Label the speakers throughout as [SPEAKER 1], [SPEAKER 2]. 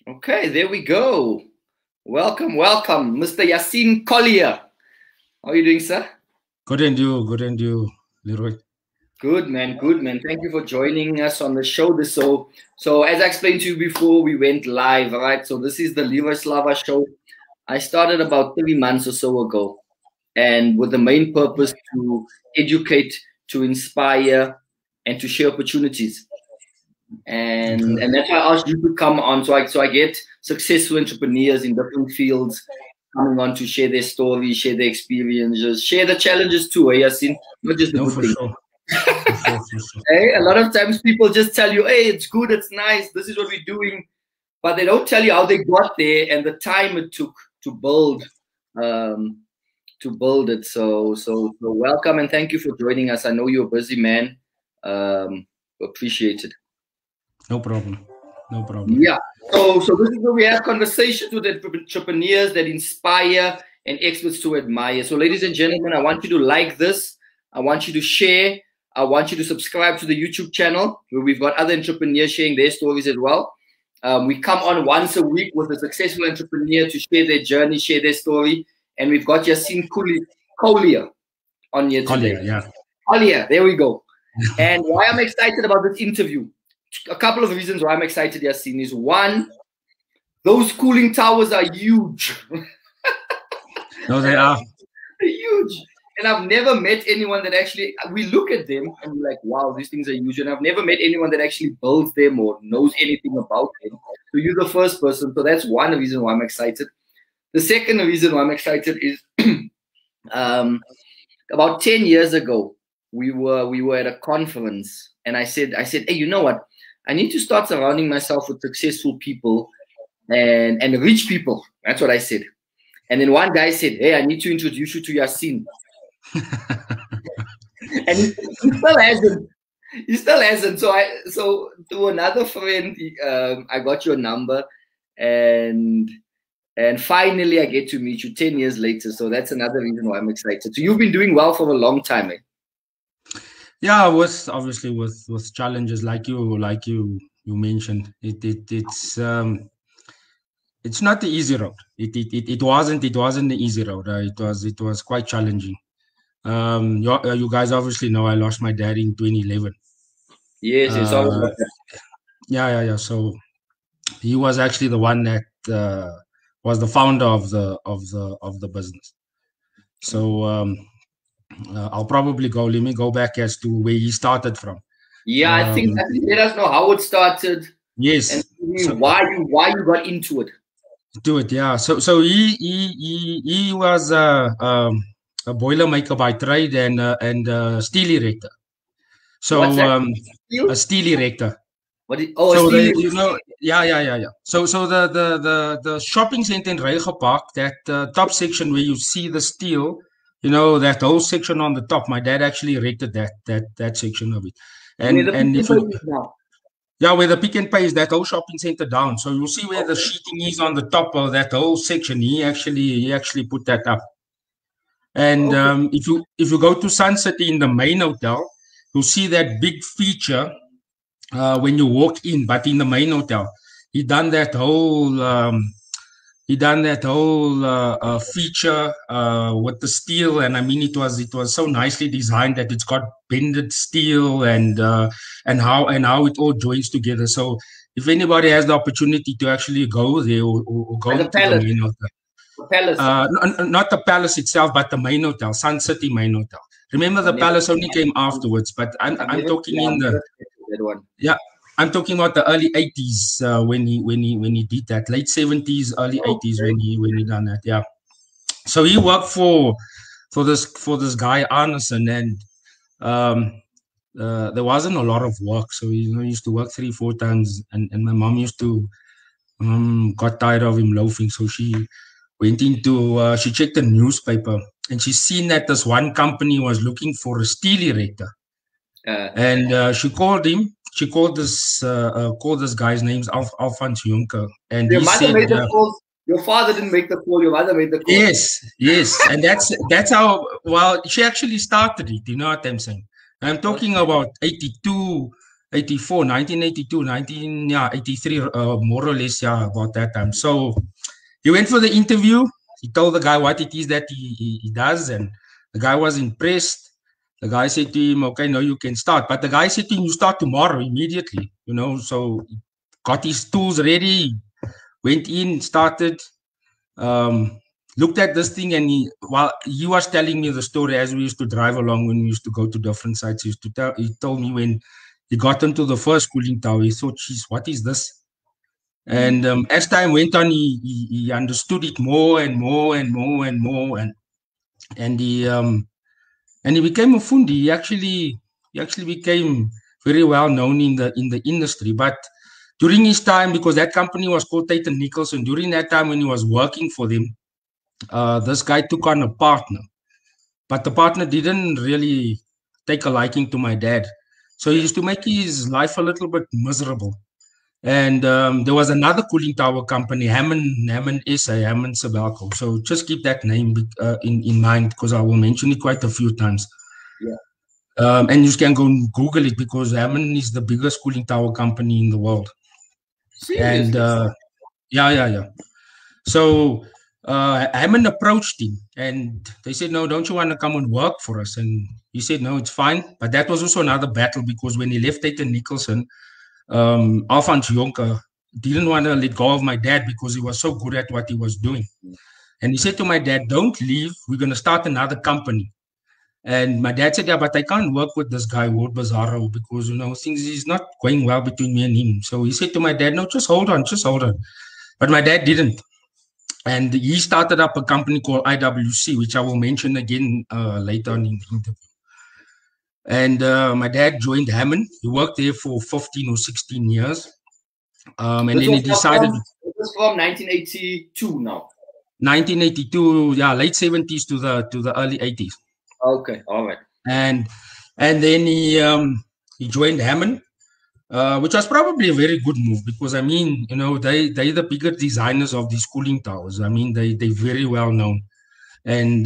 [SPEAKER 1] Okay, there we go. Welcome, welcome, Mr. Yaseen Kollia. How are you doing, sir?
[SPEAKER 2] Good and you, Leroy.
[SPEAKER 1] Good, man. Good, man. Thank you for joining us on the show. So as I explained to you before, we went live, all right? So this is the Leroy Slava show. I started about 3 months or so ago, and with the main purpose to educate, to inspire, and to share opportunities. And that's why I asked you to come on. So I get successful entrepreneurs in different fields coming on to share their stories, share their experiences, share the challenges too, Yaseen? Not just the good things.
[SPEAKER 2] Sure.
[SPEAKER 1] Hey, a lot of times people just tell you, hey, it's good, it's nice, this is what we're doing, but they don't tell you how they got there and the time it took to build it. So welcome and thank you for joining us. I know you're a busy man. Appreciate it.
[SPEAKER 2] No problem.
[SPEAKER 1] Yeah. So this is where we have conversations with entrepreneurs that inspire and experts to admire. So ladies and gentlemen, I want you to like this. I want you to share. I want you to subscribe to the YouTube channel where we've got other entrepreneurs sharing their stories as well. We come on once a week with a successful entrepreneur to share their journey, share their story. And we've got Yaseen Kollia on here today. Kollia, there we go. And why I'm excited about this interview, a couple of reasons why I'm excited, Yaseen, is one, those cooling towers are huge.
[SPEAKER 2] No, they are.
[SPEAKER 1] They're huge. And I've never met anyone that actually, we look at them and we're like, wow, these things are huge. And I've never met anyone that actually builds them or knows anything about them. So you're the first person. So that's one reason why I'm excited. The second reason why I'm excited is about 10 years ago, we were at a conference and I said, hey, you know what? I need to start surrounding myself with successful people and rich people. That's what I said. And then one guy said, hey, I need to introduce you to Yaseen. And he still hasn't. He still hasn't. So to another friend, I got your number, and finally I get to meet you 10 years later. So that's another reason why I'm excited. So you've been doing well for a long time, eh?
[SPEAKER 2] Yeah, obviously with challenges like you mentioned. It's not the easy road. It wasn't the easy road. It was quite challenging. You guys obviously know I lost my dad in 2011.
[SPEAKER 1] Yes, it's always
[SPEAKER 2] yeah. So he was actually the one that was the founder of the business. So I'll probably let me go back as to where he started from.
[SPEAKER 1] Yeah, I think let us know how it started.
[SPEAKER 2] Yes.
[SPEAKER 1] And why you got into it.
[SPEAKER 2] Yeah. So he was a boiler maker by trade and a steel erector. So a steel erector. Yeah. So the shopping center in Reiger Park, that top section where you see the steel, that whole section on the top. My dad actually erected that section of it. And if you, where the Pick and Pay is, that whole shopping center down. So you'll see where the sheeting is on the top of that whole section. He actually put that up. And if you go to Sun City in the main hotel, you'll see that big feature when you walk in. But in the main hotel, he done that whole feature with the steel, and I mean it was so nicely designed that it's got bended steel and how it all joins together. So if anybody has the opportunity to actually go there or go to the main hotel.
[SPEAKER 1] Palace.
[SPEAKER 2] Not the palace itself, but the main hotel, Sun City main hotel. Remember, the palace only came afterwards, but I'm talking in the I'm talking about the early 80s when he did that, late 70s, early 80s when he done that. Yeah. So he worked for this guy Arneson, and there wasn't a lot of work, so he used to work 3-4 times, and my mom used to got tired of him loafing, so she went into she checked the newspaper and she seen that this one company was looking for a steel erector, and she called him. She called this guy's name's Alphonse Juncker, and
[SPEAKER 1] your
[SPEAKER 2] he
[SPEAKER 1] mother
[SPEAKER 2] said,
[SPEAKER 1] made the call. Your father didn't make the call. Your mother made the call.
[SPEAKER 2] Yes, and that's how. Well, she actually started it. You know what I'm saying? I'm talking about 82, 84, 1982, 1983, more or less, about that time. So he went for the interview. He told the guy what it is that he does, and the guy was impressed. The guy said to him, okay, no, you can start. But the guy said to him, you start tomorrow immediately, so he got his tools ready, went in, started, looked at this thing, and while he was telling me the story as we used to drive along when we used to go to different sites, he told me when he got into the first cooling tower, he thought, geez, what is this? And as time went on, he understood it more and more and more and more, and he became a fundi. He actually became very well known in the industry. But during his time, because that company was called Tate & Nicholson, during that time when he was working for them, this guy took on a partner, but the partner didn't really take a liking to my dad. So he used to make his life a little bit miserable. And there was another cooling tower company, Hammond SA, Hammond Sabelco. So just keep that name in mind, because I will mention it quite a few times.
[SPEAKER 1] Yeah.
[SPEAKER 2] And you can go and Google it, because Hammond is the biggest cooling tower company in the world.
[SPEAKER 1] Seriously?
[SPEAKER 2] And yeah. So Hammond approached him, and they said, no, don't you want to come and work for us? And he said, no, it's fine. But that was also another battle, because when he left Tate & Nicholson, Alfons Jonker didn't want to let go of my dad, because he was so good at what he was doing. And he said to my dad, don't leave. We're going to start another company. And my dad said, yeah, but I can't work with this guy, Ward Bizarro, because, things is not going well between me and him. So he said to my dad, no, just hold on. But my dad didn't. And he started up a company called IWC, which I will mention again later on in the interview. And my dad joined Hammond. He worked there for 15 or 16 years. And then he decided...
[SPEAKER 1] It was from 1982 now.
[SPEAKER 2] 1982, yeah, late 70s to the early 80s.
[SPEAKER 1] Okay, all right.
[SPEAKER 2] And then he joined Hammond, which was probably a very good move, because, I mean, they're the bigger designers of these cooling towers. I mean, they're very well known. And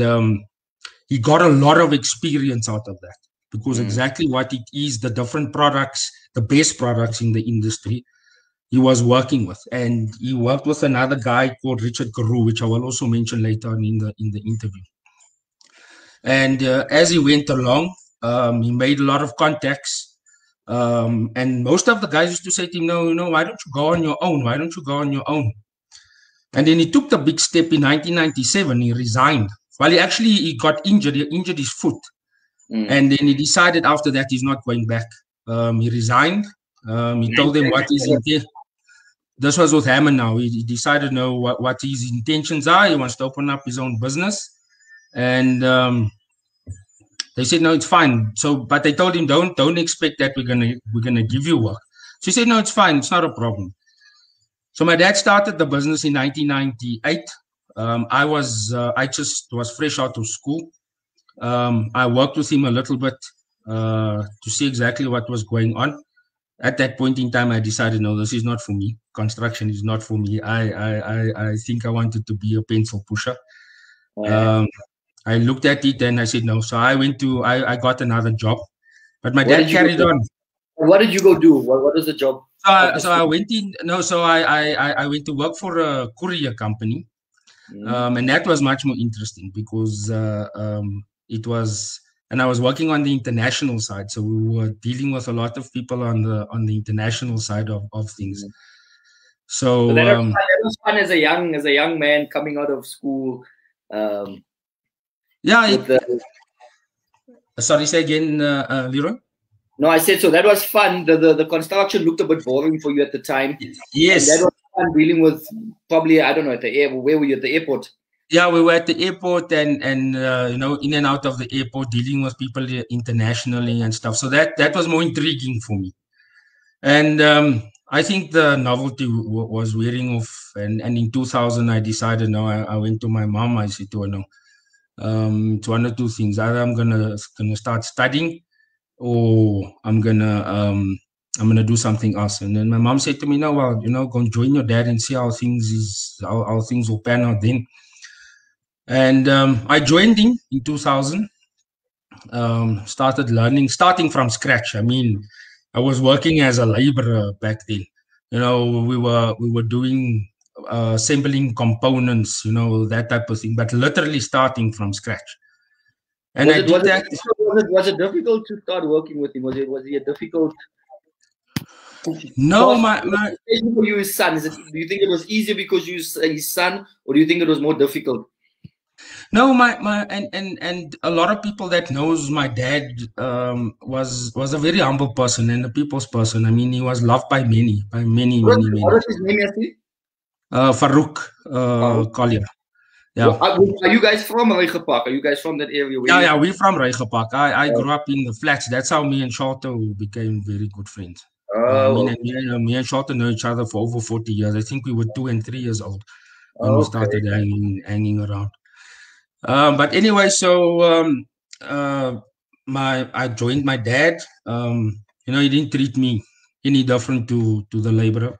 [SPEAKER 2] he got a lot of experience out of that, because exactly what it is, the different products, the best products in the industry, he was working with. And he worked with another guy called Richard Carew, which I will also mention later on in the interview. And as he went along, he made a lot of contacts. And most of the guys used to say to him, no, why don't you go on your own? Why don't you go on your own? And then he took the big step in 1997. He resigned. Well, he got injured. He injured his foot. And then he decided after that he's not going back. He resigned. He told them what his intention. This was with Hammond now. He decided to know what his intentions are. He wants to open up his own business. And they said, no, it's fine. So, but they told him, don't expect that we're gonna give you work. So he said, no, it's fine. It's not a problem. So my dad started the business in 1998. I just was fresh out of school. I worked with him a little bit to see exactly what was going on. At that point in time, I decided, no, this is not for me. Construction is not for me. I think I wanted to be a pencil pusher. I looked at it and I said no. So I got another job, but my dad carried on.
[SPEAKER 1] What did you go do? What was the job?
[SPEAKER 2] So I went in. No, so I went to work for a courier company, and that was much more interesting, because it was, and I was working on the international side. So we were dealing with a lot of people on the international side of things. So
[SPEAKER 1] that was fun as a young man coming out of school.
[SPEAKER 2] Sorry, say again, Leroy.
[SPEAKER 1] No, I said so. That was fun. The construction looked a bit boring for you at the time.
[SPEAKER 2] Yes,
[SPEAKER 1] and that was fun dealing with, probably, I don't know, at the air. Where were you, at the airport?
[SPEAKER 2] Yeah, we were at the airport and in and out of the airport, dealing with people internationally and stuff. So that was more intriguing for me. And I think the novelty was wearing off. And in 2000, I decided, no, I went to my mom. I said to her, no, it's one or two things. Either I'm gonna start studying, or I'm gonna do something else. And then my mom said to me, no, well, go and join your dad and see how things will pan out then. And I joined him in 2000, started learning, starting from scratch. I mean, I was working as a laborer back then. You know, we were doing assembling components, you know, that type of thing, but literally starting from scratch. And I did that.
[SPEAKER 1] Was it difficult to start working with him? Was he a difficult?
[SPEAKER 2] No,
[SPEAKER 1] especially for you, his son. Do you think it was easier because you his son, or do you think it was more difficult?
[SPEAKER 2] No, and a lot of people that knows my dad was a very humble person and a people's person. I mean, he was loved by many.
[SPEAKER 1] What is his name, Yaseen?
[SPEAKER 2] Farouk Kollia. Yeah.
[SPEAKER 1] Are you guys from Reiche Park? Are you guys from that area?
[SPEAKER 2] Yeah, we're from Reiche Park. I grew up in the flats. That's how me and Shalto became very good friends. Me and Shalto know each other for over 40 years. I think we were 2 and 3 years old when we started hanging around. But anyway, so I joined my dad. You know, he didn't treat me any different to the laborer.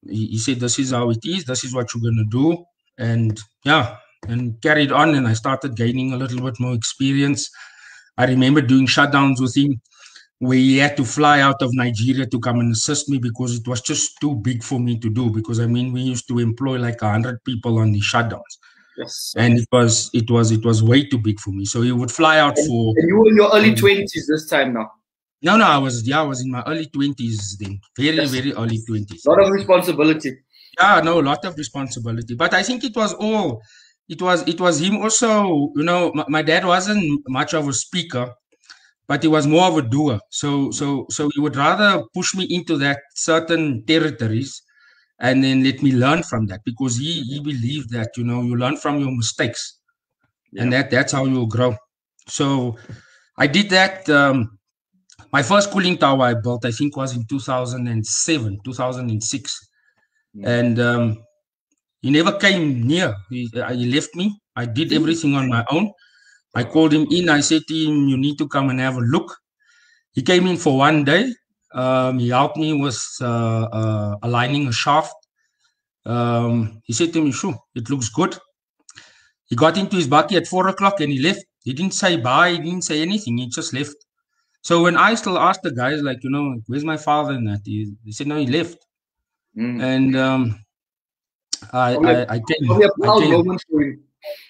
[SPEAKER 2] He said, "This is how it is. This is what you're gonna do." And yeah, and carried on. And I started gaining a little bit more experience. I remember doing shutdowns with him, where he had to fly out of Nigeria to come and assist me because it was just too big for me to do. Because I mean, we used to employ like 100 people on these shutdowns. Yes. And it was way too big for me. So he would fly out for.
[SPEAKER 1] And you were in your early 20s this time now.
[SPEAKER 2] No, I was in my early 20s then. Very early 20s.
[SPEAKER 1] A lot of responsibility.
[SPEAKER 2] Yeah, no, a lot of responsibility. But I think it was him also. You know, my dad wasn't much of a speaker, but he was more of a doer. So he would rather push me into that certain territories and then let me learn from that, because he believed that, you know, you learn from your mistakes, and that's how you grow. So I did that. My first cooling tower I built, I think, was in 2007, 2006. And he never came near. He left me. I did everything on my own. I called him in. I said to him, "You need to come and have a look." He came in for one day. He helped me with aligning a shaft. He said to me, "Sure, it looks good." He got into his bakkie at 4 o'clock and he left. He didn't say bye. He didn't say anything. He just left. So when I still asked the guys, like, you know, "Where's my father?" and that, he said, "No, he left." And I came.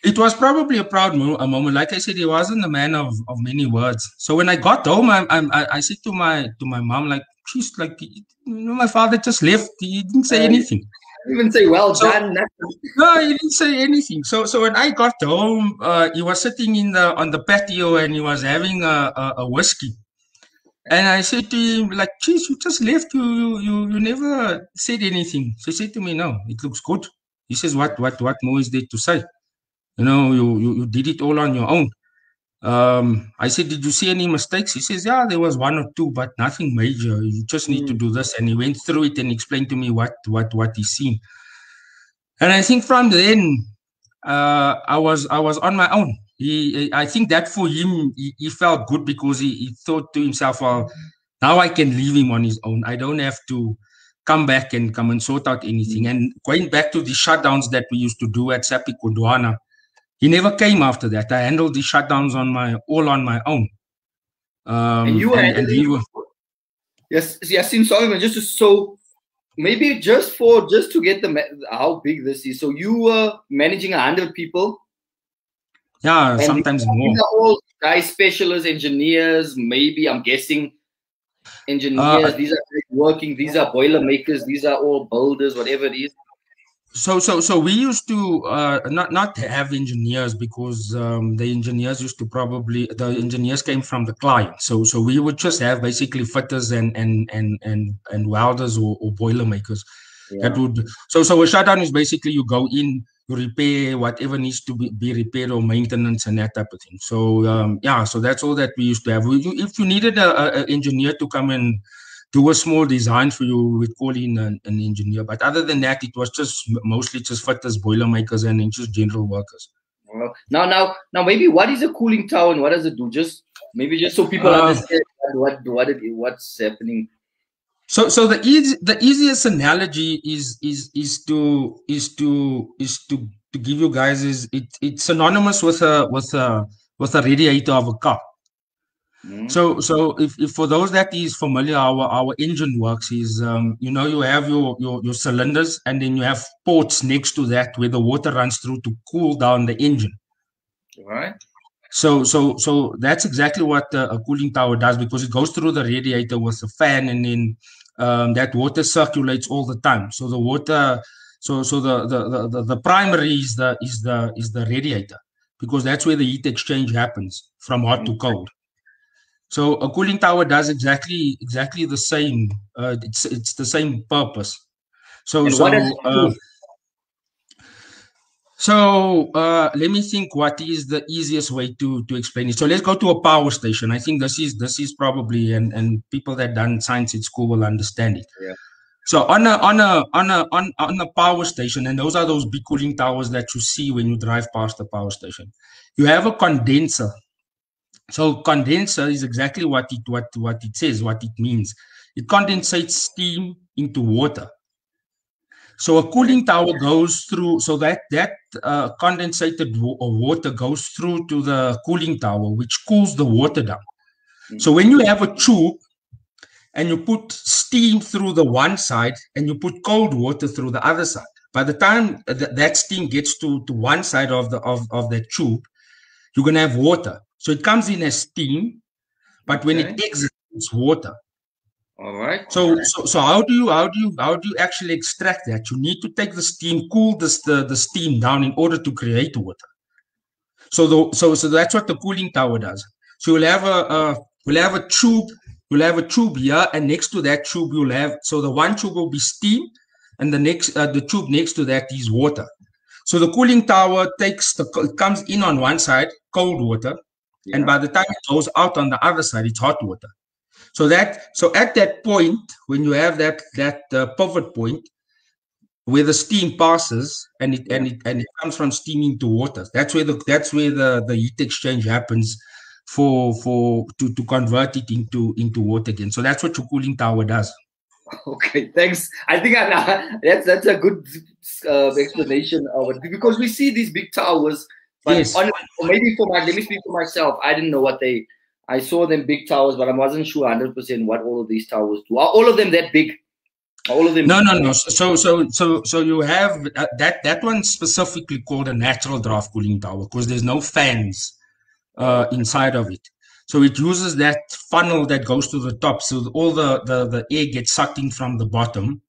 [SPEAKER 2] It was probably a proud moment. Like I said, he wasn't a man of many words. So when I got home, I said to my mom, like, "She's like, you know, my father just left. He didn't say anything.
[SPEAKER 1] He didn't even say well done."
[SPEAKER 2] No, he didn't say anything. So when I got home, he was sitting on the patio and he was having a whiskey. And I said to him, like, "Geez, you just left. You never said anything." So he said to me, "No, it looks good." He says, "What more is there to say? You know, you did it all on your own." I said, "Did you see any mistakes?" He says, "Yeah, there was one or two, but nothing major. You just need to do this." And he went through it and explained to me what he's seen. And I think from then, I was on my own. I think that for him, he felt good, because he thought to himself, "Well, now I can leave him on his own. I don't have to come back and sort out anything." And going back to the shutdowns that we used to do at Sapi Kodwana, he never came after that. I handled the shutdowns all on my own.
[SPEAKER 1] And you were yes, Yaseen, sorry, maybe just to get how big this is. So you were managing 100 people.
[SPEAKER 2] Yeah, sometimes more.
[SPEAKER 1] These are all guys, specialists, engineers. Maybe, I'm guessing, engineers. These are working. These are boiler makers. These are all builders. Whatever it is.
[SPEAKER 2] So we used to not have engineers, because the engineers came from the client. So we would just have basically fitters and welders or boiler makers. That would so a shutdown is basically you go in, you repair whatever needs to be repaired, or maintenance and that type of thing. So so that's all that we used to have. If you needed an engineer to come and do a small design for you, we'd call in an engineer. But other than that, it was just mostly just fitters, boiler makers, and just general workers.
[SPEAKER 1] Now, maybe what is a cooling tower and what does it do? Just so people understand what's happening.
[SPEAKER 2] So the easiest analogy is to give you guys is it's synonymous with a radiator of a car. So if for those that is familiar, our engine works is you know, you have your cylinders, and then you have ports next to that where the water runs through to cool down the engine.
[SPEAKER 1] Right.
[SPEAKER 2] So that's exactly what a cooling tower does, because it goes through the radiator with a fan, and then that water circulates all the time. So the water, so the primary is the radiator, because that's where the heat exchange happens from hot to cold. So a cooling tower does exactly the same. It's the same purpose. So let me think what is the easiest way to explain it. So let's go to a power station. I think this is probably, and people that done science at school will understand it.
[SPEAKER 1] Yeah.
[SPEAKER 2] So on a power station, and those are those big cooling towers that you see when you drive past the power station, you have a condenser. So condenser is exactly what it says, what it means. It condensates steam into water. So a cooling tower goes through, so that condensated water goes through to the cooling tower, which cools the water down. So when you have a tube and you put steam through the one side and you put cold water through the other side, by the time that steam gets to one side of that tube, you're going to have water. So it comes in as steam, but when it exits, it's water.
[SPEAKER 1] All right.
[SPEAKER 2] So how do you actually extract that? You need to take the steam, cool the steam down in order to create water. So that's what the cooling tower does. So we'll have a tube here, and next to that tube you'll have, so the one tube will be steam, and the tube next to that is water. So the cooling tower it comes in on one side, cold water, and by the time it goes out on the other side, it's hot water. So at that point, when you have that pivot point where the steam passes and it comes from steam into water, that's where the heat exchange happens to convert it into water again. So that's what your cooling tower does.
[SPEAKER 1] Okay, thanks. I think that's a good explanation of it, because we see these big towers, but maybe let me speak for myself. I didn't know what I saw them big towers, but I wasn't sure 100% what all of these towers do. Are all of them that big? Are all of them?
[SPEAKER 2] No. So you have that one specifically called a natural draft cooling tower, because there's no fans inside of it. So it uses that funnel that goes to the top. So all the air gets sucked in from the bottom,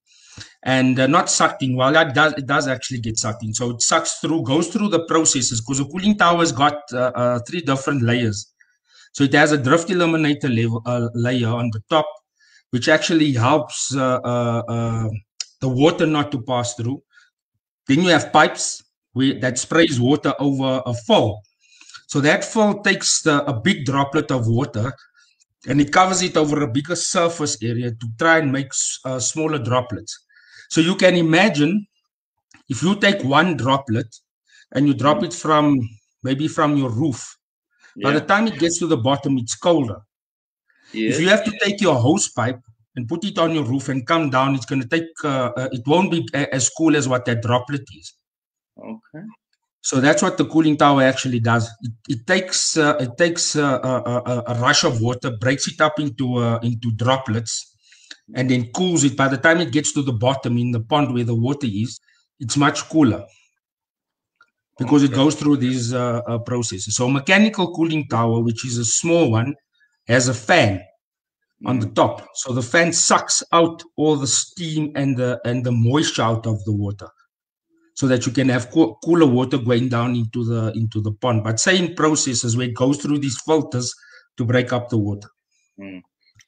[SPEAKER 2] and not sucked in. Well, it does actually get sucked in. So it goes through the processes, because a cooling tower has got 3 different layers. So it has a drift eliminator layer on the top, which actually helps the water not to pass through. Then you have pipes that sprays water over a fall. So that fall takes a big droplet of water, and it covers it over a bigger surface area to try and make smaller droplets. So you can imagine if you take one droplet and you drop it from your roof, by the time it gets to the bottom, it's colder. If you have to take your hose pipe and put it on your roof and come down, it's going to take, it won't be as cool as what that droplet is.
[SPEAKER 1] Okay.
[SPEAKER 2] So that's what the cooling tower actually does. It takes a rush of water, breaks it up into droplets, and then cools it. By the time it gets to the bottom in the pond where the water is, it's much cooler, because it goes through these processes. So a mechanical cooling tower, which is a small one, has a fan on the top. So the fan sucks out all the steam and the moisture out of the water, so that you can have cooler water going down into the pond. But same processes where it goes through these filters to break up the water.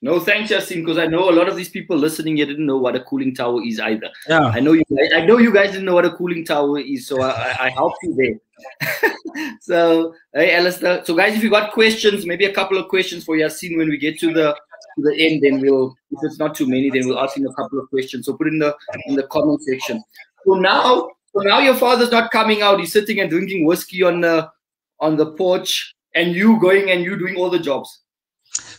[SPEAKER 1] No, thanks, Yaseen, because I know a lot of these people listening here didn't know what a cooling tower is either.
[SPEAKER 2] Yeah.
[SPEAKER 1] I know you guys didn't know what a cooling tower is, so I helped you there. So, hey, Alistair. So, guys, if you got questions, maybe a couple of questions for Yaseen when we get to the end, then if it's not too many, then we'll ask him a couple of questions. So put in the comment section. So now your father's not coming out. He's sitting and drinking whiskey on the porch, and you going and you doing all the jobs.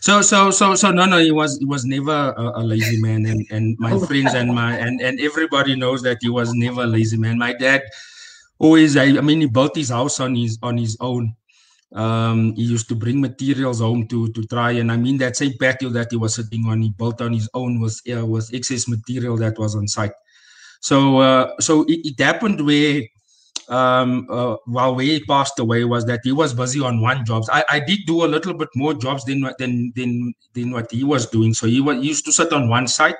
[SPEAKER 2] So no, he was never a lazy man, and my friends and everybody knows that he was never a lazy man. My dad always, he built his house on his own. He used to bring materials home to try, and I mean that same patio that he was sitting on, he built on his own with excess material that was on site. So it happened where while he passed away was that he was busy on one job. I did do a little bit more jobs than what he was doing. So he used to sit on one site,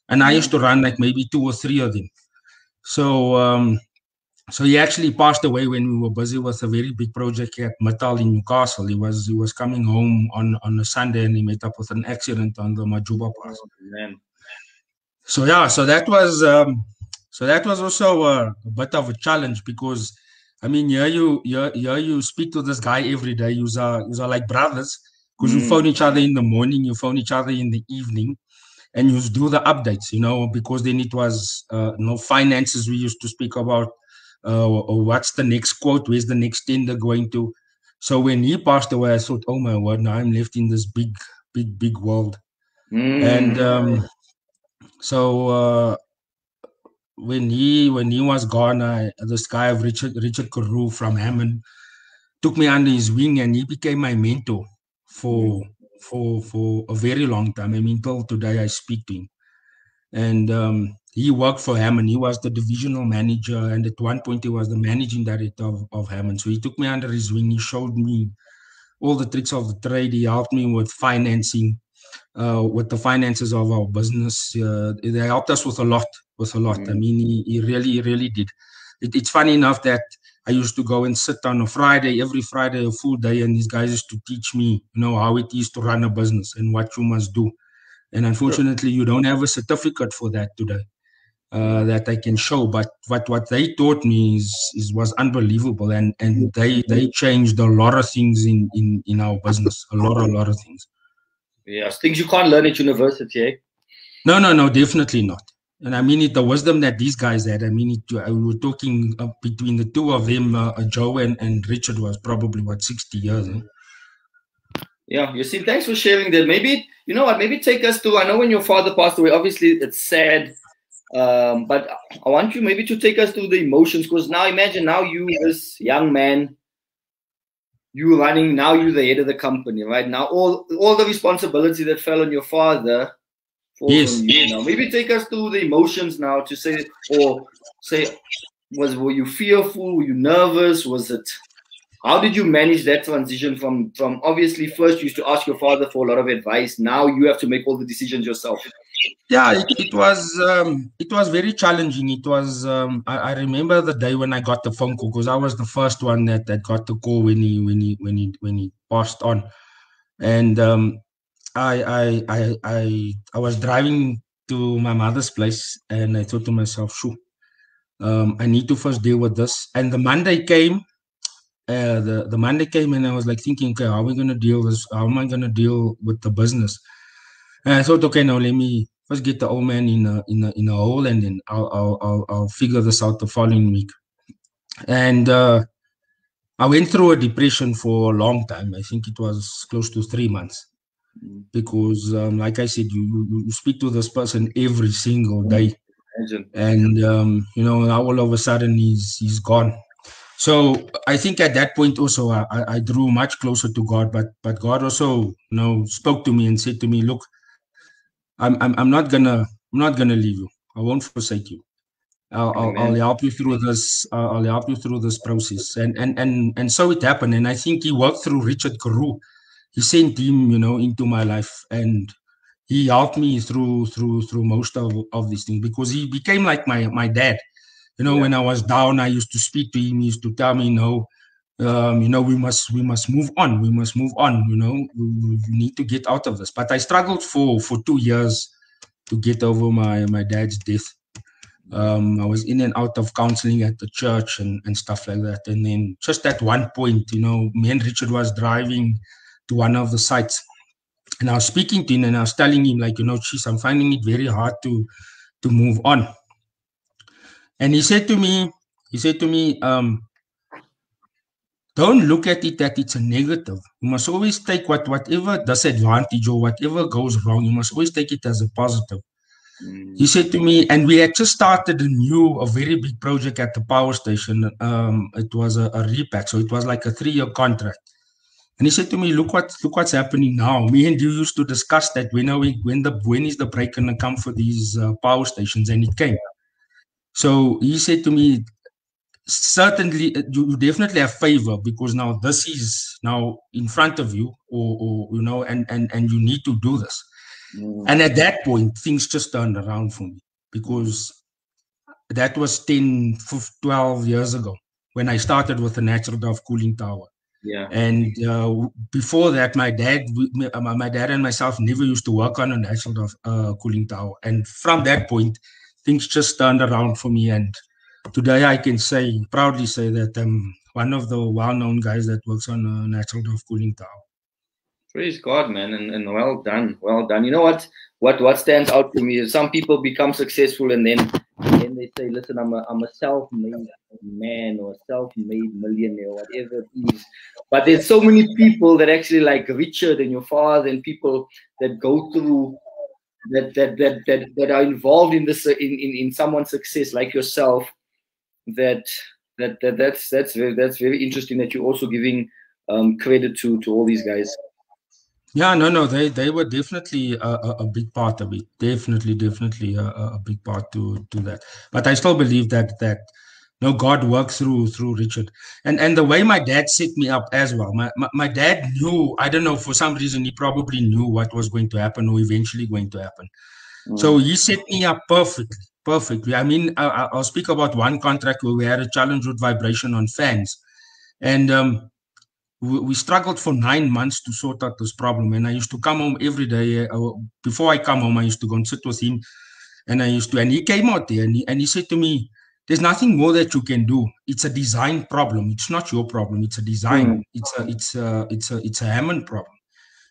[SPEAKER 2] and I used to run like maybe 2 or 3 of them. So he actually passed away when we were busy with a very big project at Metal in Newcastle. He was coming home on a Sunday, and he met up with an accident on the Majuba Pass.
[SPEAKER 1] Oh, man.
[SPEAKER 2] So yeah, so that was also a bit of a challenge, because I mean, you speak to this guy every day. You are like brothers, because you phone each other in the morning, you phone each other in the evening, and you do the updates, because then it was finances we used to speak about, or what's the next quote, where's the next tender going to. So when he passed away, I thought, oh my word, now I'm left in this big world. And so when he was gone, this guy of Richard Carew from Hammond took me under his wing, and he became my mentor for a very long time. I mean, till today I speak to him. And he worked for Hammond. He was the divisional manager, and at one point he was the managing director of Hammond. So he took me under his wing. He showed me all the tricks of the trade. He helped me with financing, with the finances of our business. They helped us with a lot. I mean, he really did. It's funny enough that I used to go and sit on a Friday, every Friday, a full day, and these guys used to teach me, how it is to run a business and what you must do. And unfortunately, you don't have a certificate for that today that I can show. But what they taught me was unbelievable, and they changed a lot of things in our business, a lot of things.
[SPEAKER 1] Yes, things you can't learn at university, eh?
[SPEAKER 2] No, definitely not. And I mean, the wisdom that these guys had, I mean, we were talking between the two of them, Joe and Richard was probably, 60 years. Eh?
[SPEAKER 1] Yeah, Yaseen, thanks for sharing that. Maybe, you know what, maybe take us to, I know when your father passed away, obviously it's sad, but I want you maybe to take us through the emotions, because now imagine now you, this young man, you running, now you're the head of the company, right? Now all the responsibility that fell on your father falls on you now. Maybe take us through the emotions now to say, were you fearful? Were you nervous? How did you manage that transition from obviously first you used to ask your father for a lot of advice, now you have to make all the decisions yourself?
[SPEAKER 2] Yeah, it was very challenging. It was I remember the day when I got the phone call, because I was the first one that got the call when he passed on. And I was driving to my mother's place, and I thought to myself, sure, I need to first deal with this. And the Monday came. The Monday came, and I was like thinking, okay, how are we going to deal with this? How am I going to deal with the business? And I thought, okay, now let me first get the old man in a hole, and then I'll figure this out the following week. And I went through a depression for a long time. I think it was close to 3 months, because like I said, you speak to this person every single day, and now all of a sudden he's gone. So I think at that point also I drew much closer to God, but God also spoke to me and said to me, look, I'm not gonna leave you. I won't forsake you. I'll help you through this. I'll help you through this process. And so it happened. And I think he worked through Richard Carew. He sent him, into my life, and he helped me through most of these things, because he became like my dad. When I was down, I used to speak to him. He used to tell me, we must move on. We must move on. We need to get out of this. But I struggled for 2 years to get over my dad's death. I was in and out of counseling at the church and stuff like that. And then just at one point, me and Richard was driving to one of the sites, and I was speaking to him, and I was telling him, like, geez, I'm finding it very hard to move on. And he said to me, don't look at it that it's a negative. You must always take whatever disadvantage or whatever goes wrong, you must always take it as a positive. He said to me, and we had just started a very big project at the power station. It was a repack, so it was like a 3-year contract. And he said to me, look what's happening now. Me and you used to discuss that when is the break going to come for these power stations, and it came. So he said to me, certainly you definitely have favor, because now this is now in front of you, or you know, and you need to do this. And at that point, things just turned around for me, because that was 10, 12 years ago when I started with the natural Draught cooling tower.
[SPEAKER 1] Yeah.
[SPEAKER 2] And before that, my dad and myself never used to work on a natural Draught cooling tower. And from that point, things just turned around for me. And today I can proudly say that I'm one of the well-known guys that works on a natural Draught cooling tower.
[SPEAKER 1] Praise God, man, and well done, well done. You know what stands out to me is some people become successful and then they say, listen, I'm a self-made man or a self-made millionaire, whatever it is. But there's so many people that actually, like Richard and your father, and people that go through that are involved in this in someone's success, like yourself. That's very interesting that you're also giving credit to all these guys.
[SPEAKER 2] Yeah, no, they were definitely a big part of it. Definitely a big part to that. But I still believe that God works through Richard, and the way my dad set me up as well. My dad knew, I don't know, for some reason he probably knew what was going to happen or eventually going to happen. So he set me up perfectly. I mean, I'll speak about one contract where we had a challenge with vibration on fans, and we struggled for 9 months to sort out this problem. And I used to come home every day. Before I come home, I used to go and sit with him, and he came out there and he said to me, "There's nothing more that you can do. It's a design problem. It's not your problem. It's a design. It's a Hammond problem."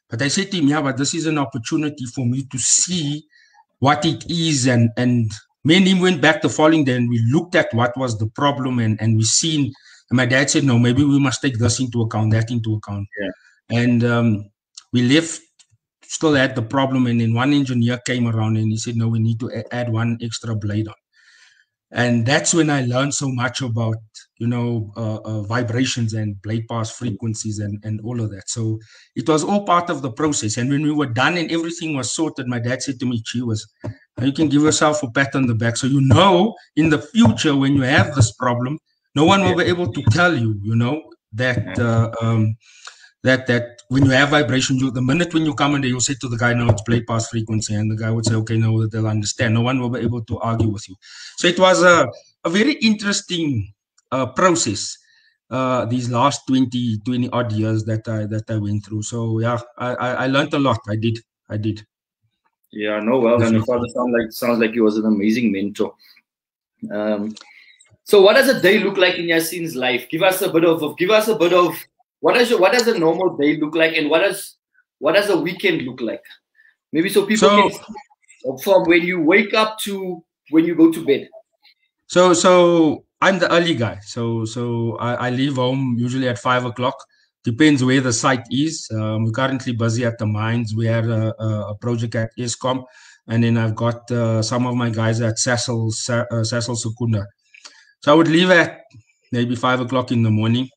[SPEAKER 2] But I said to him, "Yeah, but this is an opportunity for me to see what it is." And me and him went back the following day and we looked at what was the problem, and we seen. And my dad said, "No, maybe we must take this into account, that into account."
[SPEAKER 1] Yeah.
[SPEAKER 2] And we left, still had the problem. And then one engineer came around and he said, "No, we need to add one extra blade on." And that's when I learned so much about, vibrations and blade pass frequencies and all of that. So it was all part of the process. And when we were done and everything was sorted, my dad said to me, "Chiwas, you can give yourself a pat on the back. So in the future, when you have this problem, no one will be able to tell you, that when you have vibration, the minute when you come in there, you'll say to the guy, 'No, it's blade pass frequency.' And the guy would say, 'Okay, no, they'll understand.' No one will be able to argue with you." So it was a very interesting process, these last 20 odd years that I went through. So yeah, I learned a lot. I did.
[SPEAKER 1] Yeah, no, well done. Your father sounds like he was an amazing mentor. So what does a day look like in Yaseen's life? Give us a bit of what does a normal day look like, and what does a weekend look like? Maybe so people can see from when you wake up to when you go to bed.
[SPEAKER 2] So I'm the early guy. So I leave home usually at 5 o'clock. Depends where the site is. We're currently busy at the mines. We had a project at Eskom, and then I've got some of my guys at Sasol Secunda. So I would leave at maybe 5 o'clock in the morning,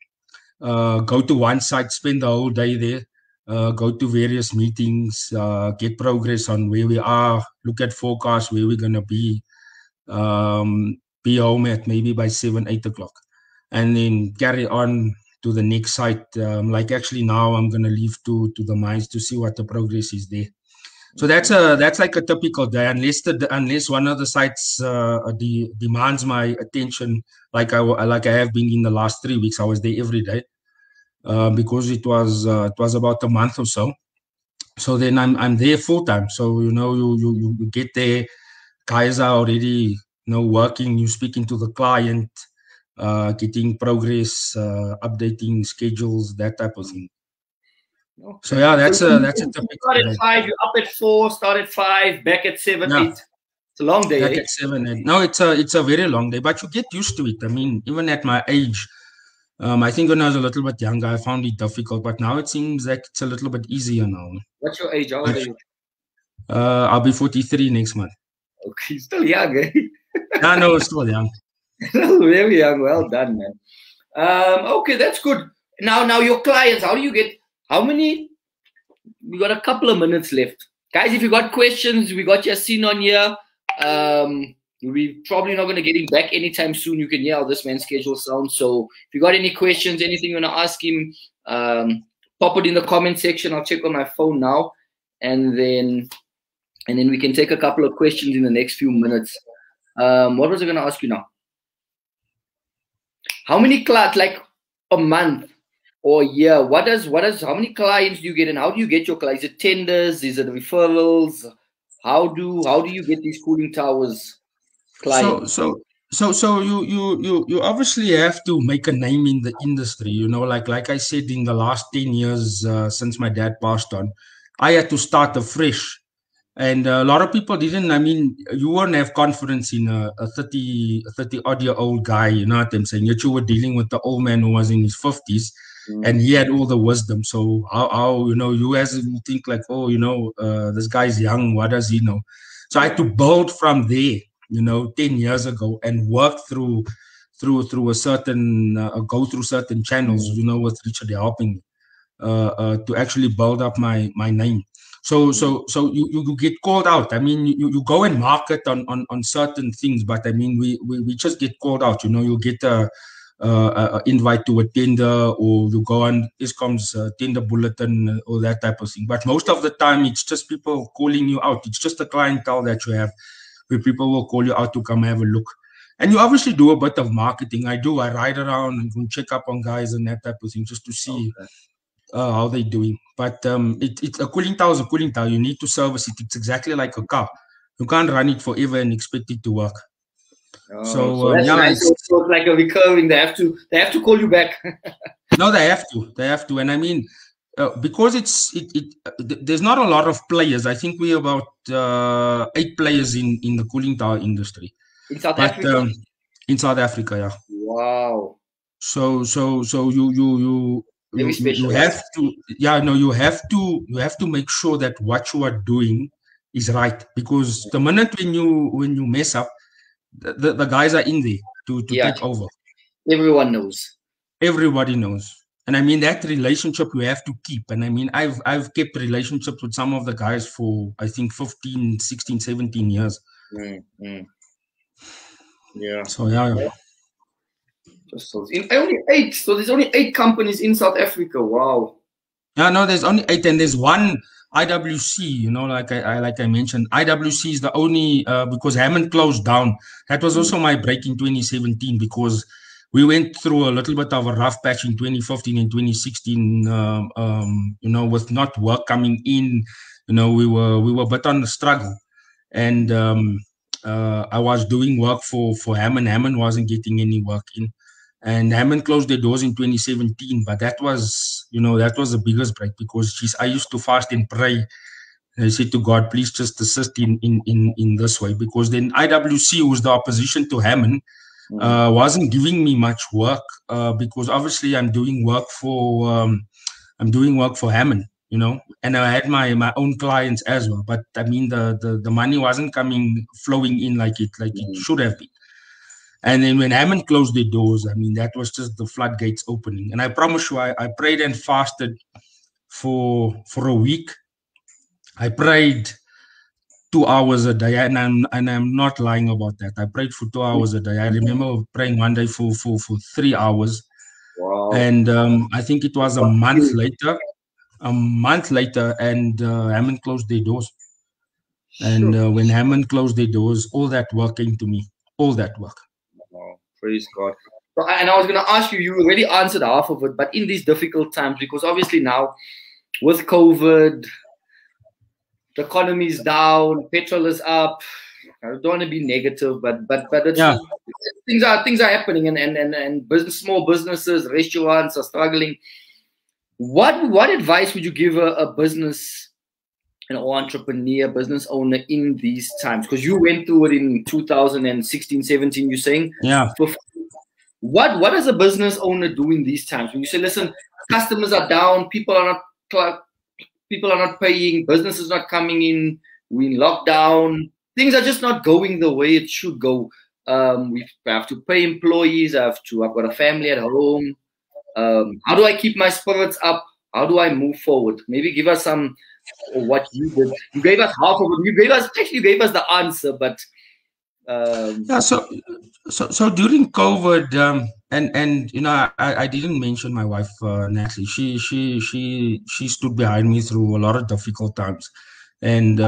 [SPEAKER 2] go to one site, spend the whole day there, go to various meetings, get progress on where we are, look at forecasts, where we're going to be home at maybe by 7, 8 o'clock, and then carry on to the next site. Like actually now I'm going to leave to the mines to see what the progress is there. So that's like a typical day, unless one of the sites demands my attention, like I have been in the last 3 weeks. I was there every day because it was about a month or so. So then I'm there full time. So you get there, guys are already working. You speaking to the client, getting progress, updating schedules, that type of thing. Okay. So yeah, that's a typical.
[SPEAKER 1] Start at 5, you're up at 4, start at 5, back at 7, 8. It's a long day.
[SPEAKER 2] Back at 7, 8. No, it's a very long day, but you get used to it. I mean, even at my age, I think when I was a little bit younger, I found it difficult, but now it seems like it's a little bit easier now.
[SPEAKER 1] What's your age? How old are you?
[SPEAKER 2] I'll be 43 next month.
[SPEAKER 1] Okay, still young, eh?
[SPEAKER 2] No, still young.
[SPEAKER 1] Very young. Well done, man. Okay, that's good. Now your clients, how do you get how many? We got a couple of minutes left, guys. If you got questions, we got Yaseen on here. We're probably not going to get him back anytime soon. You can hear how this man's schedule sounds. So if you got any questions, anything you want to ask him, pop it in the comment section. I'll check on my phone now, and then we can take a couple of questions in the next few minutes. What was I going to ask you now? How many clients, like a month or a year? How many clients do you get, and how do you get your clients? Is it tenders? Is it referrals? How do you get these cooling towers clients?
[SPEAKER 2] So you obviously have to make a name in the industry, you know, like I said, in the last 10 years since my dad passed on, I had to start afresh. And a lot of people didn't. I mean, you won't have confidence in a 30 odd year old guy, you know what I'm saying? Yet you were dealing with the old man who was in his 50s, and he had all the wisdom. So how you know, you as you think like, oh, you know, this guy's young, what does he know? So I had to build from there, you know, 10 years ago, and work through a certain go through certain channels, you know, with Richard helping me to actually build up my name. So you get called out. I mean, you go and market on certain things, but I mean, we just get called out. You know, you get a invite to a tender, or you go on ISCOM's tender bulletin, or that type of thing. But most of the time, it's just people calling you out. It's just a clientele that you have, where people will call you out to come have a look. And you obviously do a bit of marketing. I ride around and check up on guys and that type of thing, just to see how they're doing. But it's a cooling tower is a cooling tower. You need to service it. It's exactly like a car. You can't run it forever and expect it to work.
[SPEAKER 1] So that's nice. It's like a recurring. They have to call you back.
[SPEAKER 2] No, they have to. And I mean, because there's not a lot of players. I think we're about 8 players in the cooling tower industry.
[SPEAKER 1] In South Africa.
[SPEAKER 2] In South Africa, yeah.
[SPEAKER 1] Wow.
[SPEAKER 2] So you have to, you have to make sure that what you are doing is right, because the minute when you mess up, the guys are in there to take over.
[SPEAKER 1] Everyone knows.
[SPEAKER 2] Everybody knows. And I mean, that relationship you have to keep. And I mean, I've kept relationships with some of the guys for, I think, 15, 16, 17 years.
[SPEAKER 1] Yeah.
[SPEAKER 2] So yeah.
[SPEAKER 1] Only 8. So there's only 8 companies in South Africa. Wow.
[SPEAKER 2] Yeah, no, there's only 8, and there's one IWC. You know, like I mentioned, IWC is the only because Hammond closed down. That was also my break in 2017, because we went through a little bit of a rough patch in 2015 and 2016. You know, with not work coming in, you know, we were a bit on the struggle, and I was doing work for Hammond. Hammond wasn't getting any work in. And Hammond closed their doors in 2017, but that was the biggest break, because I used to fast and pray. And I said to God, please just assist in this way, because then IWC, who's the opposition to Hammond, wasn't giving me much work, because obviously I'm doing work for Hammond, you know, and I had my own clients as well. But I mean, the money wasn't flowing in like it should have been. And then when Hammond closed their doors, I mean, that was just the floodgates opening. And I promise you, I prayed and fasted for a week. I prayed 2 hours a day, and I'm not lying about that. I prayed for 2 hours a day. I remember praying one day for 3 hours.
[SPEAKER 1] Wow.
[SPEAKER 2] And I think it was a month later, and Hammond closed their doors. And when Hammond closed their doors, all that work came to me. All that work.
[SPEAKER 1] Wow, praise God. So, and I was going to ask you, you already answered half of it, but in these difficult times, because obviously now with COVID, the economy is down, petrol is up. I don't want to be negative, but it's, things are happening, and small businesses, restaurants are struggling. What advice would you give a business, or entrepreneur, business owner in these times? Because you went through it in 2016, 17, you're saying?
[SPEAKER 2] Yeah.
[SPEAKER 1] What does a business owner do in these times? When you say, listen, customers are down, people are not paying, business is not coming in, we're in lockdown, things are just not going the way it should go. We have to pay employees, I've got a family at home. How do I keep my spirits up? How do I move forward? Maybe give us some what you did. You gave us half of it. You gave us the answer, but
[SPEAKER 2] yeah. So during COVID, and you know, I didn't mention my wife, Natalie. She stood behind me through a lot of difficult times, and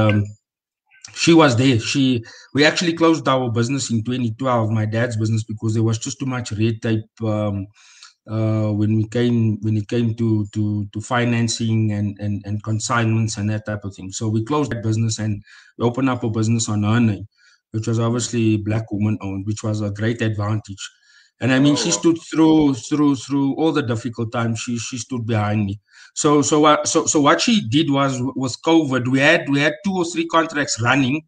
[SPEAKER 2] she was there. We actually closed our business in 2012, my dad's business, because there was just too much red tape. When it came to financing and consignments and that type of thing. So we closed that business and we opened up a business on her name, which was obviously Black woman owned, which was a great advantage. And I mean, she stood through all the difficult times. She stood behind me. So what she did was COVID. We had 2 or 3 contracts running,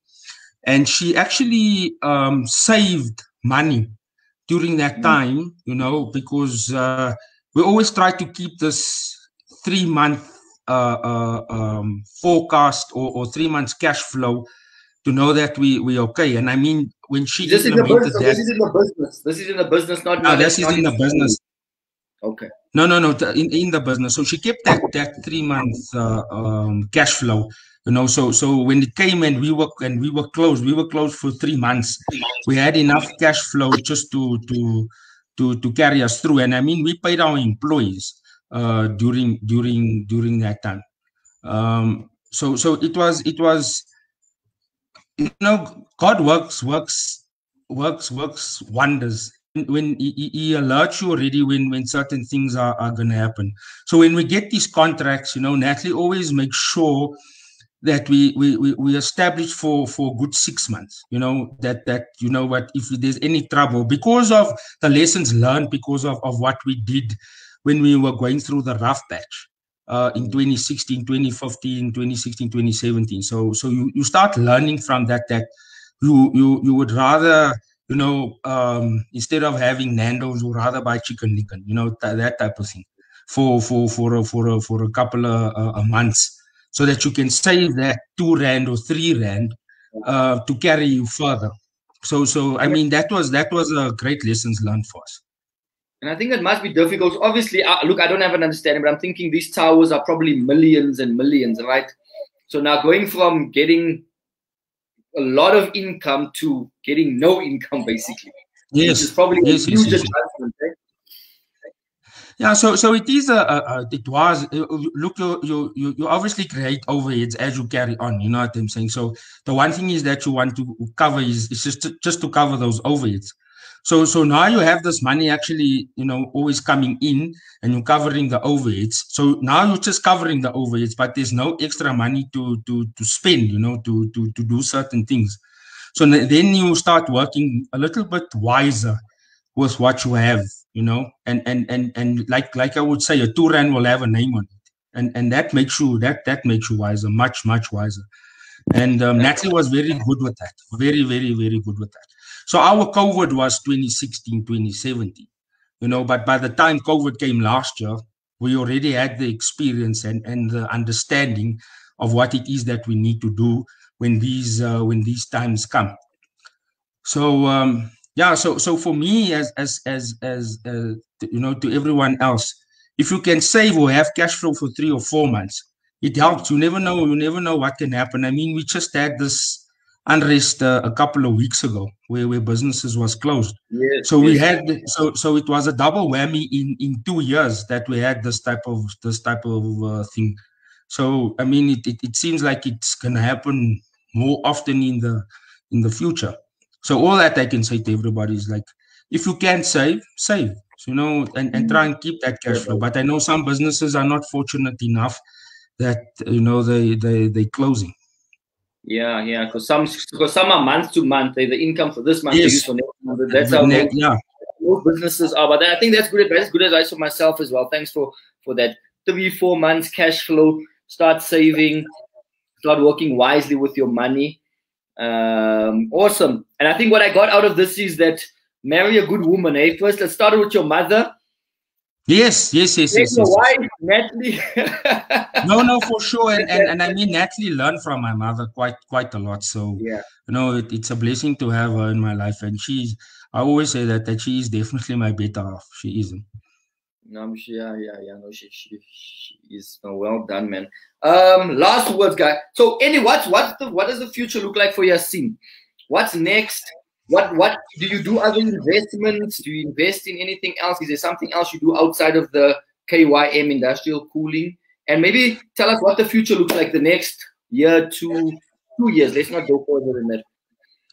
[SPEAKER 2] and she actually saved money during that time, you know, because we always try to keep this 3-month forecast or 3 months cash flow to know that we okay. And I mean, when she implemented that,
[SPEAKER 1] this is in the business. This is in the business, not
[SPEAKER 2] this is in the business.
[SPEAKER 1] Okay.
[SPEAKER 2] No, in the business. So she kept that 3-month cash flow. You know, so when it came and we were closed for 3 months. We had enough cash flow just to carry us through. And I mean, we paid our employees during that time. So it was, you know, God works wonders when he alerts you already when certain things are going to happen. So when we get these contracts, you know, Natalie always makes sure that we establish for a good 6 months, you know, that you know what, if there's any trouble, because of the lessons learned, because of what we did when we were going through the rough patch in 2016, 2015, 2016, 2017. So you start learning from that you would rather, you know, instead of having Nando's, you would rather buy chicken licken, you know, that type of thing for a couple of months, so that you can save that 2 rand or 3 rand to carry you further. So I mean, that was a great lessons learned for us.
[SPEAKER 1] And I think it must be difficult. Obviously, look, I don't have an understanding, but I'm thinking these towers are probably millions and millions, right? So now going from getting a lot of income to getting no income, basically.
[SPEAKER 2] Yes,
[SPEAKER 1] which is probably a huge adjustment. Eh?
[SPEAKER 2] Yeah, so it is it was look, you obviously create overheads as you carry on, you know what I'm saying. So the one thing is that you want to cover is just to cover those overheads. So now you have this money actually, you know, always coming in, and you're covering the overheads. So now you're just covering the overheads, but there's no extra money to spend, you know, to do certain things. So then you start working a little bit wiser with what you have, you know, and like I would say, a 2 rand will have a name on it, and that makes you wiser, much wiser. And Natalie was very good with that, very good with that. So our COVID was 2016, 2017, you know, but by the time COVID came last year, we already had the experience and the understanding of what it is that we need to do when these times come. So yeah, so for me, as you know, to everyone else, if you can save or have cash flow for 3 or 4 months, it helps. You never know what can happen. I mean, we just had this unrest a couple of weeks ago where businesses was closed.
[SPEAKER 1] Yes,
[SPEAKER 2] so we had so it was a double whammy in 2 years that we had this type of thing. So I mean, it seems like it's gonna happen more often in the future. So all that I can say to everybody is, like, if you can save, you know, and try and keep that cash flow. But I know some businesses are not fortunate enough that, you know, they closing.
[SPEAKER 1] Yeah, because some are month to month. The income for this month,
[SPEAKER 2] yes.
[SPEAKER 1] They use for next month. That's how most businesses are. But I think that's good advice. Good advice for myself as well. Thanks for that. 3-4 months cash flow. Start saving. Start working wisely with your money. Awesome. And I think what I got out of this is that marry a good woman. Eh? First, let's start with your mother.
[SPEAKER 2] Yes.
[SPEAKER 1] Wife, Natalie.
[SPEAKER 2] No, for sure. And I mean, Natalie learned from my mother quite a lot. So
[SPEAKER 1] yeah,
[SPEAKER 2] you know, it's a blessing to have her in my life. And I always say that she is definitely my better half. She isn't.
[SPEAKER 1] No, yeah. No, she is well done, man. Last words, guys. So, what does the future look like for Yaseen? What's next? What do you do other investments? Do you invest in anything else? Is there something else you do outside of the KYM industrial cooling? And maybe tell us what the future looks like the next year, 2 years. Let's not go further than that.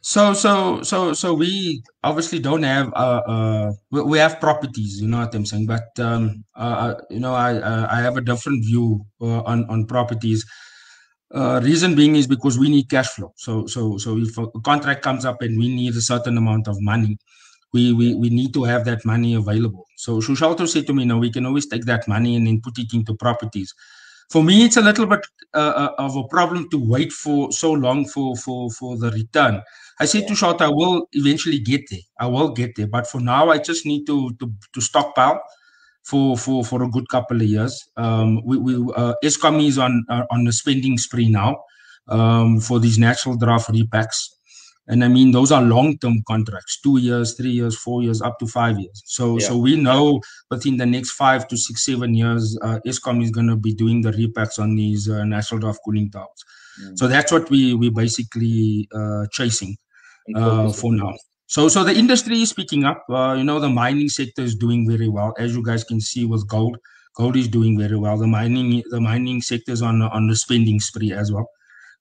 [SPEAKER 2] So we obviously don't have we have properties, you know what I'm saying, but you know, I have a different view on properties. Reason being is because we need cash flow. So if a contract comes up and we need a certain amount of money, we need to have that money available. So Shushalto said to me, no, we can always take that money and then put it into properties. For me, it's a little bit of a problem to wait for so long for the return. I said to Shot, I will eventually get there. I will get there, but for now, I just need to stockpile for a good couple of years. Eskom is on the spending spree now for these natural draft repacks. And I mean, those are long-term contracts, 2 years, 3 years, 4 years, up to 5 years. So we know within the next 5 to 6, 7 years, Eskom is going to be doing the repacks on these natural draft cooling towers. So that's what we're basically chasing for now. So the industry is picking up. You know, the mining sector is doing very well, as you guys can see with gold. Gold is doing very well. The mining sector is on the spending spree as well.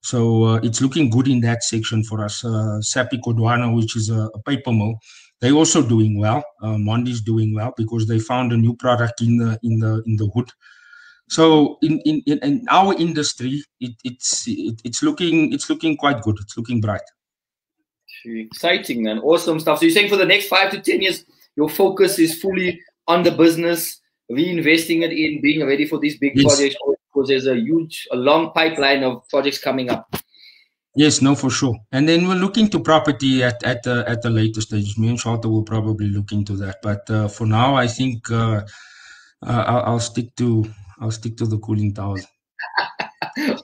[SPEAKER 2] So it's looking good in that section for us. Sapi Kodwana, which is a paper mill, they're also doing well. Mondi is doing well because they found a new product in the wood. So in our industry, it's looking quite good. It's looking bright.
[SPEAKER 1] Exciting, man. Awesome stuff. So you're saying for the next 5 to 10 years, your focus is fully on the business, reinvesting it in, being ready for these big projects, because there's a long pipeline of projects coming up.
[SPEAKER 2] Yes, no, for sure. And then we'll look into property at the later stage. Me and Shalta will probably look into that. But for now, I think I'll stick to the cooling towers.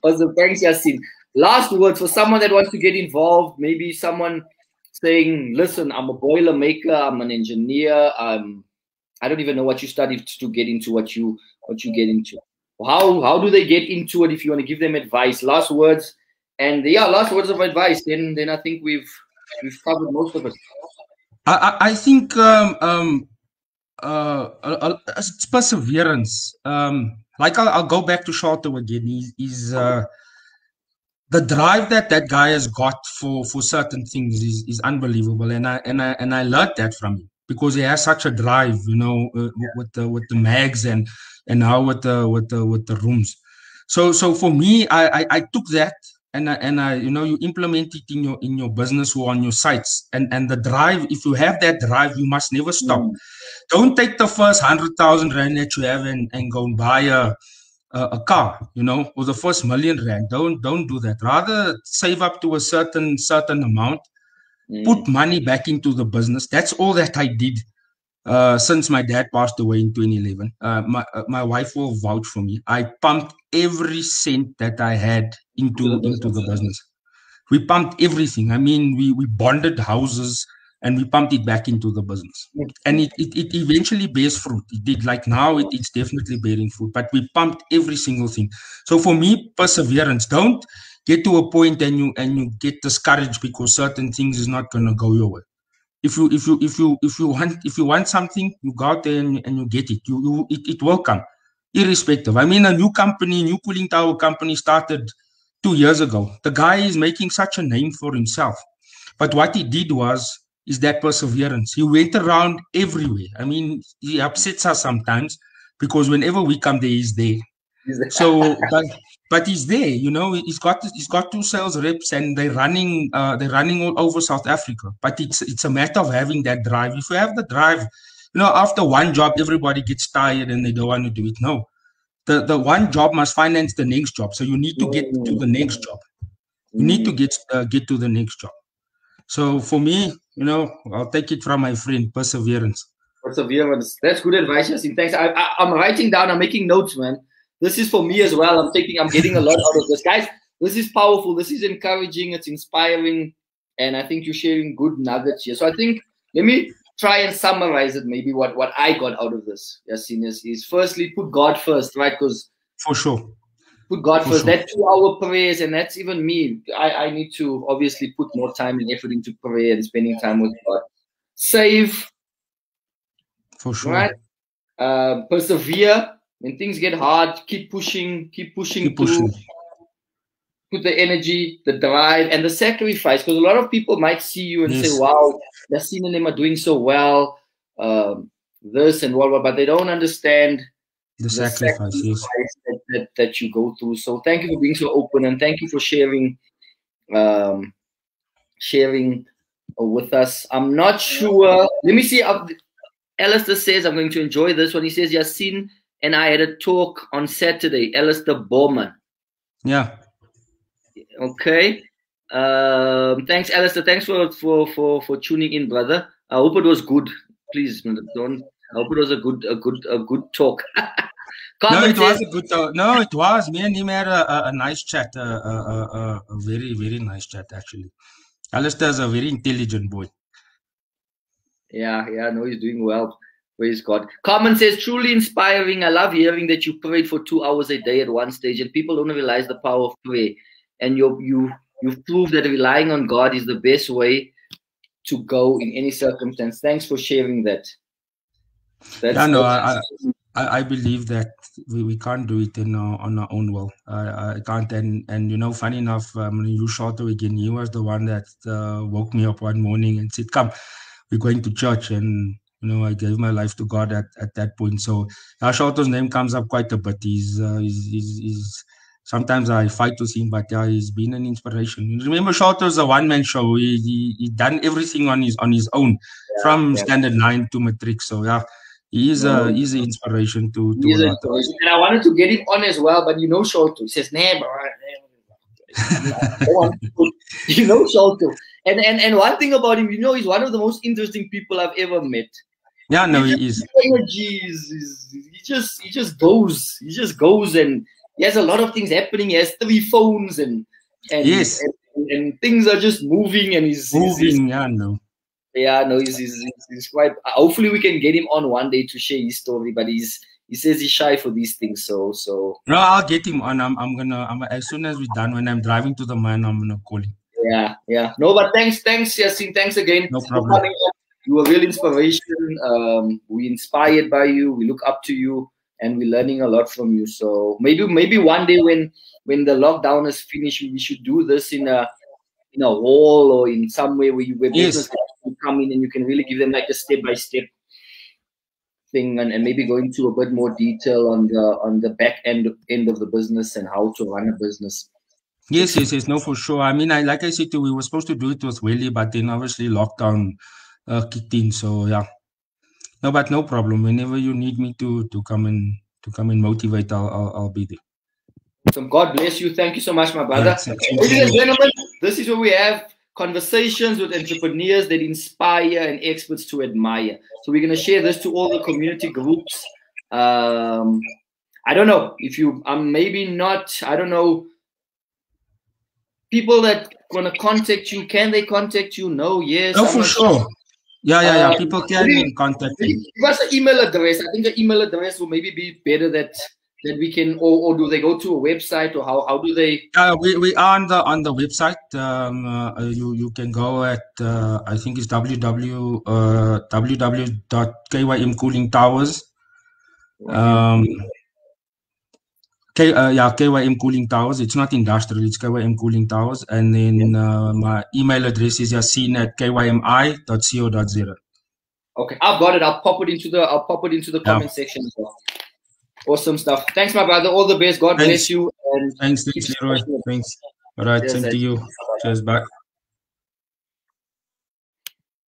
[SPEAKER 1] Awesome. Thanks, Yaseen. Last word for someone that wants to get involved. Maybe someone saying, "Listen, I'm a boiler maker. I'm an engineer. I don't even know what you studied to get into what you get into." How do they get into it? If you want to give them advice, last words, and last words of advice. Then I think we've covered most of it.
[SPEAKER 2] I think it's perseverance. Like I'll go back to Shalto again. Is the drive that guy has got for certain things is unbelievable, and I learned that from him because he has such a drive, you know, with the mags and now with the rooms. So for me, I took that and I you know, you implement it in your business or on your sites, and the drive. If you have that drive, you must never stop. Don't take the first 100,000 rand that you have and go and buy a car, you know, or the first R1 million. Don't do that. Rather save up to a certain amount, put money back into the business. That's all that I did since my dad passed away in 2011. My wife will vouch for me. I pumped every cent that I had into the business. We pumped everything. I mean, we bonded houses and we pumped it back into the business. And it eventually bears fruit. It did. Like now, it's definitely bearing fruit. But we pumped every single thing. So for me, perseverance. Don't get to a point and you get discouraged because certain things is not going to go your way. If you want something, you go out there and you get it. It will come, irrespective. I mean, a new cooling tower company started 2 years ago. The guy is making such a name for himself. But what he did is that perseverance. He went around everywhere. I mean, he upsets us sometimes because whenever we come there, he's there. So, but he's there. You know, he's got 2 sales reps and they're running all over South Africa. But it's a matter of having that drive. If you have the drive, you know, after one job, everybody gets tired and they don't want to do it. No, the one job must finance the next job. So you need to get to the next job. You need to get to the next job. So for me, you know, I'll take it from my friend, perseverance.
[SPEAKER 1] Perseverance. That's good advice, Yaseen. Thanks. I'm writing down. I'm making notes, man. This is for me as well. I'm getting a lot out of this. Guys, this is powerful. This is encouraging. It's inspiring. And I think you're sharing good nuggets here. So I think, let me try and summarize it, maybe what I got out of this, Yaseen, is firstly put God first, right? Because
[SPEAKER 2] for sure,
[SPEAKER 1] put God first. That 2-hour prayers, and that's even me. I need to obviously put more time and effort into prayer and spending time with God. Save,
[SPEAKER 2] for sure,
[SPEAKER 1] right? Persevere when things get hard. Keep pushing through. Put the energy, the drive, and the sacrifice. Because a lot of people might see you and say, "Wow, Yaseen and them are doing so well, this and what," but they don't understand
[SPEAKER 2] the sacrifice
[SPEAKER 1] that you go through. So thank you for being so open, and thank you for sharing with us. I'm not sure. Let me see. Alistair says, I'm going to enjoy this one. He says, Yaseen and I had a talk on Saturday. Alistair Bowman.
[SPEAKER 2] Yeah.
[SPEAKER 1] Okay. Thanks, Alistair. Thanks for tuning in, brother. I hope it was good. Please don't. I hope it was a good talk.
[SPEAKER 2] No, it was a good talk. No, it was. Me and him had a nice chat. A very, very nice chat, actually. Alistair is a very intelligent boy.
[SPEAKER 1] Yeah, no, he's doing well. Praise God. Carmen says, truly inspiring. I love hearing that you prayed for 2 hours a day at one stage, and people don't realize the power of prayer. And you've proved that relying on God is the best way to go in any circumstance. Thanks for sharing that.
[SPEAKER 2] I believe that we can't do it on our own will. I can't. And funny enough, you shot again. He was the one that woke me up one morning and said, "Come, we're going to church." And I gave my life to God at that point. So Shorto's name comes up quite a bit. He's sometimes I fight with him, but he's been an inspiration. Remember, Shorto's a one-man show. He done everything on his own, from standard 9 to matric. So he is an inspiration to a lot.
[SPEAKER 1] And I wanted to get him on as well, but Shorto. He says, "Nah, bro." Shorto. And one thing about him, he's one of the most interesting people I've ever met.
[SPEAKER 2] Yeah, no, he is.
[SPEAKER 1] Energy he just goes. He just goes, and he has a lot of things happening. He has 3 phones, and
[SPEAKER 2] yes,
[SPEAKER 1] and things are just moving, and he's
[SPEAKER 2] moving.
[SPEAKER 1] He's quite. Hopefully, we can get him on one day to share his story. But he says he's shy for these things. So
[SPEAKER 2] no, I'll get him on. I'm gonna as soon as we're done. When I'm driving to the mine, I'm gonna call him.
[SPEAKER 1] Yeah. No, but thanks, Yaseen. Thanks again.
[SPEAKER 2] No problem.
[SPEAKER 1] You were a real inspiration. We're inspired by you. We look up to you, and we're learning a lot from you. So maybe one day when the lockdown is finished, we should do this in a hall or in some way where business can come in and you can really give them like a step-by-step thing, and maybe go into a bit more detail on the back end of the business and how to run a business.
[SPEAKER 2] Yes. No, for sure. I mean, like I said, we were supposed to do it with Willie, but then obviously lockdown kicked in. So no, but no problem. Whenever you need me to come and motivate, I'll be there.
[SPEAKER 1] So God bless you. Thank you so much, my brother. Ladies and gentlemen, this is where we have conversations with entrepreneurs that inspire and experts to admire. So we're going to share this to all the community groups. I don't know if you, maybe not, I don't know. People that going to contact you, can they contact you? No, yes.
[SPEAKER 2] No, for sure. Yeah. People can contact you.
[SPEAKER 1] Give us an email address. I think the email address will maybe be better that we can, or do they go to a website, or how do they?
[SPEAKER 2] We are on the website. You can go at I think it's www.KYM Cooling Towers. KYM Cooling Towers. It's not industrial. It's KYM Cooling Towers. And then my email address is yaseen@kymi.co.za.
[SPEAKER 1] Okay, I've got it. I'll pop it into the comment section as well. Awesome stuff. Thanks, my brother. All the best. God bless you. And
[SPEAKER 2] thanks, Leroy. Thanks. All right. Same to you. Cheers. Bye.